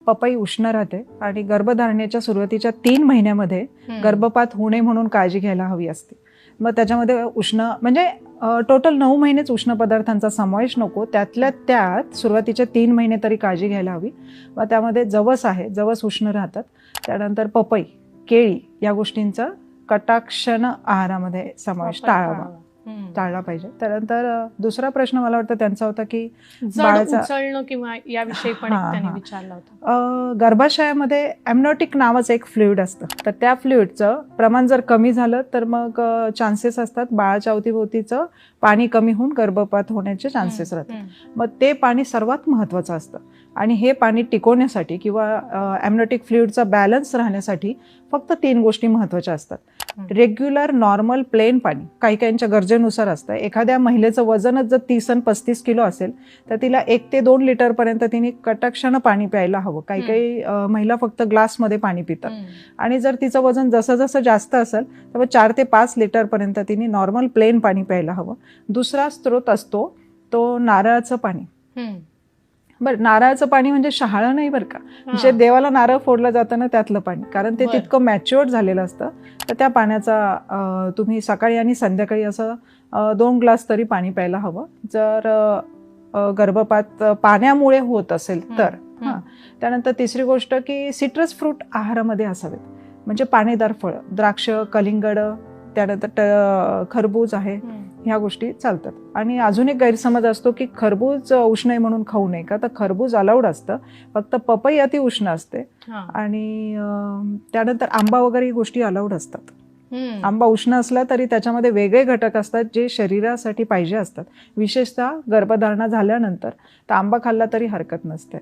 पपई उष्ण राहते आणि गर्भधारणेच्या सुरुवातीच्या 3 महिन्यामध्ये गर्भपात होऊ नये म्हणून काळजी घ्यायला हवी असते. मग त्याच्यामध्ये उष्ण म्हणजे टोटल 9 महिनेच उष्ण पदार्थांचा समावेश नको, त्यातल्या त्यात सुरुवातीचे 3 महिने तरी काळजी घ्यायला हवी. मग त्यामध्ये जवस आहे, जवस उष्ण राहतात. त्यानंतर पपई, केळी या गोष्टींचा कटाक्षाने आहारामध्ये समावेश टाळला पाहिजे. त्यानंतर दुसरा प्रश्न मला वाटतं त्यांचा होता की बाळाचा उचलणं किंवा याविषयी पण त्यांनी विचारला होता. गर्भाशयामध्ये एम्नियोटिक नावाचं एक फ्लुइड असतं, तर त्या फ्लुइडचं प्रमाण जर कमी झालं तर मग चान्सेस असतात बाळाच्या अवतीभोवतीचं पाणी कमी होऊन गर्भपात होण्याचे चान्सेस राहतात. मग ते पाणी सर्वात महत्त्वाचं असतं आणि हे पाणी टिकवण्यासाठी किंवा एम्नियोटिक फ्लुइडचा बॅलन्स राहण्यासाठी फक्त 3 गोष्टी महत्त्वाच्या असतात. रेग्युलर नॉर्मल प्लेन पाणी काही काहींच्या गरजेनुसार असतं. एखाद्या महिलेचं वजनच जर 30 आणि 35 किलो असेल तर तिला 1 ते 2 लिटरपर्यंत तिने कटाक्षानं पाणी प्यायला हवं. काही काही महिला फक्त ग्लासमध्ये पाणी पितात आणि जर तिचं वजन जसं जसं जास्त असेल तर मग 4 ते 5 लिटरपर्यंत तिने नॉर्मल प्लेन पाणी प्यायला हवं. दुसरा स्रोत असतो तो नारळाचं पाणी. बरं, नारळाचं पाणी म्हणजे शहाळं नाही बरं का, जे देवाला नारळ फोडलं जातं ना त्यातलं पाणी, कारण ते तितकं मॅच्युअर्ड झालेलं असतं. तर त्या पाण्याचा तुम्ही सकाळी आणि संध्याकाळी असं 2 ग्लास तरी पाणी प्यायला हवं जर गर्भपात पाण्यामुळे होत असेल तर. त्यानंतर तिसरी गोष्ट की सिट्रस फ्रूट आहारामध्ये असावेत, म्हणजे पाणीदार फळं, द्राक्ष, कलिंगड, त्यानंतर खरबूज आहे, ह्या गोष्टी चालतात. आणि अजून एक गैरसमज असतो की खरबूज उष्ण आहे म्हणून खाऊ नये का, तर खरबूज अलाउड असतं, फक्त पपई अति उष्ण असते. आणि त्यानंतर आंबा वगैरे गोष्टी अलाउड असतात. आंबा उष्ण असला तरी त्याच्यामध्ये वेगळे घटक असतात जे शरीरासाठी पाहिजे असतात, विशेषतः गर्भधारणा झाल्यानंतर. तर आंबा खाल्ला तरी हरकत नसते.